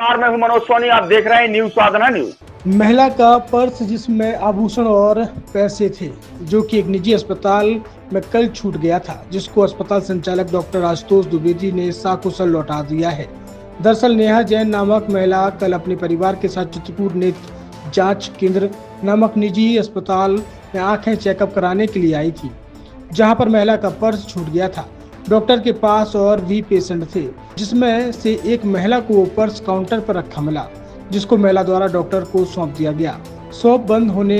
मैं हूं मनोज सोनी, आप देख रहे हैं न्यूज साधना न्यूज। महिला का पर्स जिसमें आभूषण और पैसे थे, जो कि एक निजी अस्पताल में कल छूट गया था, जिसको अस्पताल संचालक डॉक्टर आशुतोष द्विवेदी ने सकुशल लौटा दिया है। दरअसल नेहा जैन नामक महिला कल अपने परिवार के साथ चित्रकूट नेत्र जांच केंद्र नामक निजी अस्पताल में आंखें चेकअप कराने के लिए आई थी, जहां पर महिला का पर्स छूट गया था। डॉक्टर के पास और भी पेशेंट थे, जिसमें से एक महिला को वो पर्स काउंटर पर रखा मिला, जिसको महिला द्वारा डॉक्टर को सौंप दिया गया। शॉप बंद होने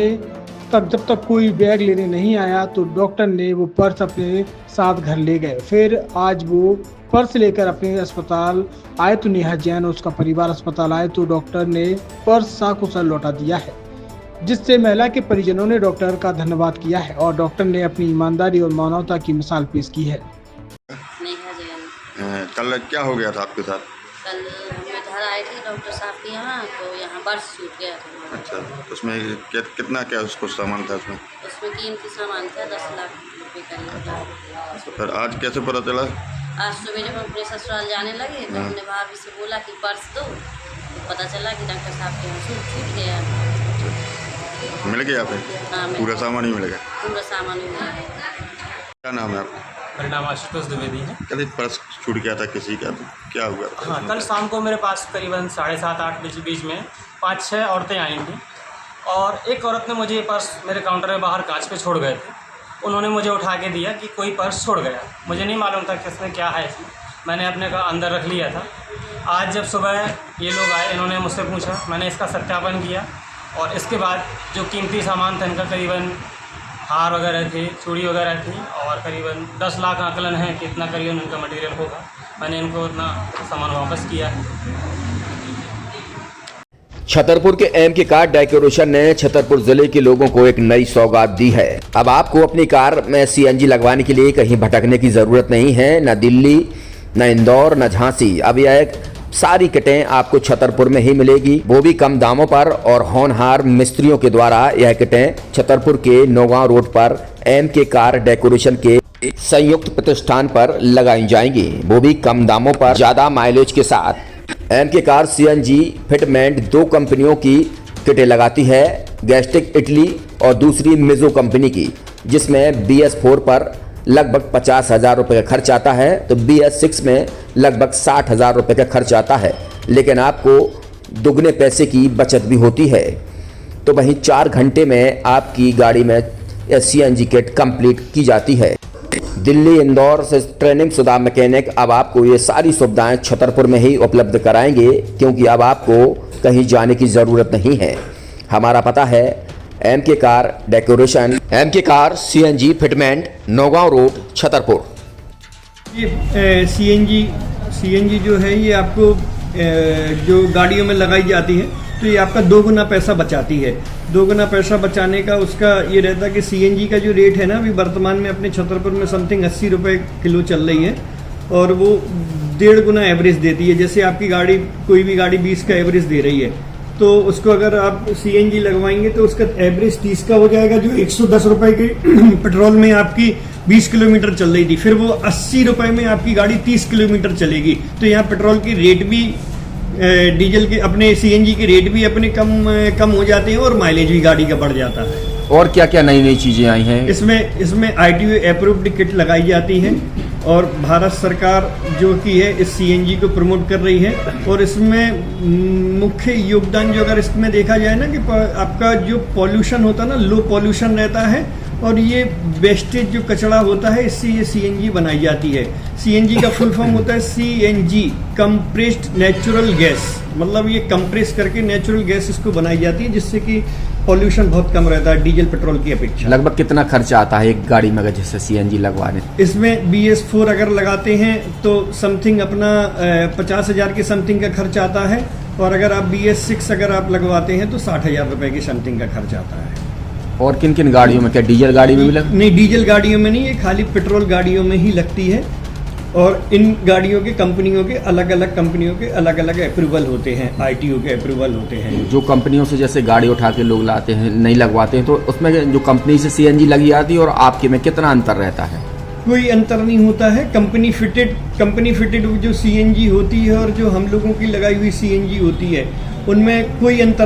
तक जब तक कोई बैग लेने नहीं आया तो डॉक्टर ने वो पर्स अपने साथ घर ले गए। फिर आज वो पर्स लेकर अपने अस्पताल आए तो नेहा जैन और उसका परिवार अस्पताल आए तो डॉक्टर ने पर्स सकुशल लौटा दिया है, जिससे महिला के परिजनों ने डॉक्टर का धन्यवाद किया है और डॉक्टर ने अपनी ईमानदारी और मानवता की मिसाल पेश की है। नेहा जैन। कल क्या हो गया था आपके साथ? कल हम इधर आए थे डॉक्टर साहब के यहाँ, तो यहाँ पर्स छूट गया था। अच्छा, उसमें कितना क्या उसको सामान था? उसमें कीमती सामान था 10 लाख रुपए करीब। तो फिर आज कैसे पता चला? आज सुबह जब हम अपने ससुराल जाने लगे तो हमने भाभी से बोला कि पर्स दो, तो पता चला कि डॉक्टर साहब के यहाँ छूट गया। मिल गया फिर? हाँ, पूरा सामान ही मिल गया? पूरा सामान ही मिला है। क्या नाम है आपका? मेरा नाम आशुतोष द्विवेदी है। कल पर्स छूट गया था किसी का, तो क्या हुआ? हाँ, कल शाम को मेरे पास करीबन 7:30-8 बजे बीच में 5-6 औरतें आई थी और एक औरत ने मुझे ये पर्स मेरे काउंटर में बाहर कांच पे छोड़ गए थे। उन्होंने मुझे उठा के दिया कि कोई पर्स छोड़ गया। मुझे नहीं मालूम था कि इसमें क्या है इसमें, मैंने अपने का अंदर रख लिया था। आज जब सुबह ये लोग आए, इन्होंने मुझसे पूछा, मैंने इसका सत्यापन किया और इसके बाद जो कीमती सामान था इनका, करीबन हार वगैरह थे, चूड़ी वगैरह थी और करीबन 10 लाख आकलन है कि इतना करीबन इनका मटेरियल होगा। मैंने इनको इतना सामान वापस किया है। छतरपुर के एमके कार डेकोरेशन ने छतरपुर जिले के लोगों को एक नई सौगात दी है। अब आपको अपनी कार में सीएनजी लगवाने के लिए कहीं भटकने की जरूरत नहीं है, न दिल्ली, न इंदौर, न झांसी। अब यह एक सारी किटें आपको छतरपुर में ही मिलेगी, वो भी कम दामों पर और होनहार मिस्त्रियों के द्वारा। यह किटें छतरपुर के नौगांव रोड पर एमके कार डेकोरेशन के संयुक्त प्रतिष्ठान पर लगाई जाएंगी, वो भी कम दामों पर, ज्यादा माइलेज के साथ। एमके कार सीएनजी फिटमेंट 2 कंपनियों की किटें लगाती है, गैस्टिक इटली और दूसरी मिजो कंपनी की, जिसमें BS4 पर लगभग 50,000 रुपये का खर्च आता है, तो BS6 में लगभग 60,000 रुपये का खर्च आता है, लेकिन आपको दुगने पैसे की बचत भी होती है। तो वहीं 4 घंटे में आपकी गाड़ी में सीएनजी किट कंप्लीट की जाती है। दिल्ली, इंदौर से ट्रेनिंग शुदा मैकेनिक अब आपको ये सारी सुविधाएं छतरपुर में ही उपलब्ध कराएंगे, क्योंकि अब आपको कहीं जाने की ज़रूरत नहीं है। हमारा पता है MK car decoration, MK car CNG fitment, Naugaon road, Chhatarpur. ये सीएनजी जो है ये आपको जो गाड़ियों में लगाई जाती है, तो ये आपका 2 गुना पैसा बचाती है। 2 गुना पैसा बचाने का उसका ये रहता है कि सीएनजी का जो रेट है ना, अभी वर्तमान में अपने छतरपुर में समथिंग 80 रुपये किलो चल रही है और वो 1.5 गुना एवरेज देती है। जैसे आपकी गाड़ी, कोई भी गाड़ी 20 का एवरेज दे रही है, तो उसको अगर आप सीएनजी लगवाएंगे तो उसका एवरेज 30 का हो जाएगा, जो 110 रुपए के पेट्रोल में आपकी 20 किलोमीटर चल रही थी, फिर वो 80 रुपए में आपकी गाड़ी 30 किलोमीटर चलेगी। तो यहाँ पेट्रोल की रेट भी, डीजल के, अपने सीएनजी के रेट भी अपने कम हो जाते हैं और माइलेज भी गाड़ी का बढ़ जाता है। और क्या क्या नई नई चीजें आई हैं? इसमें ITO अप्रूव्ड किट लगाई जाती है और भारत सरकार जो की है इस सीएनजी को प्रमोट कर रही है। और इसमें मुख्य योगदान जो अगर इसमें देखा जाए ना, कि आपका जो पॉल्यूशन होता है ना, लो पॉल्यूशन रहता है और ये वेस्टेज जो कचरा होता है, इससे ये सीएनजी बनाई जाती है। सीएनजी का फुल फॉर्म होता है CNG, कंप्रेस्ड नेचुरल गैस, मतलब ये कंप्रेस करके नेचुरल गैस इसको बनाई जाती है, जिससे कि पॉल्यूशन बहुत कम रहता है डीजल पेट्रोल की अपेक्षा। लगभग कितना खर्चा आता है एक गाड़ी में अगर जैसे सीएनजी लगवाने? इसमें BS4 अगर लगाते हैं तो समथिंग अपना 50,000 के समथिंग का खर्च आता है, और अगर आप BS6 अगर आप लगवाते हैं तो 60,000 रुपए की समथिंग का खर्च आता है। और किन किन गाड़ियों में? क्या डीजल गाड़ी में भी नहीं, डीजल गाड़ियों में नहीं, ये खाली पेट्रोल गाड़ियों में ही लगती है। और इन गाड़ियों के कंपनियों के अलग अलग अप्रूवल होते हैं, ITO के अप्रूवल होते हैं। जो कंपनियों से जैसे गाड़ी उठा के लोग लाते हैं, नहीं लगवाते हैं, तो उसमें जो कंपनी से सीएनजी लगी आती है और आपके में कितना अंतर रहता है? कोई अंतर नहीं होता है। कंपनी फिटेड जो सीएनजी होती है और जो हम लोगों की लगाई हुई सीएनजी होती है, उनमें कोई अंतर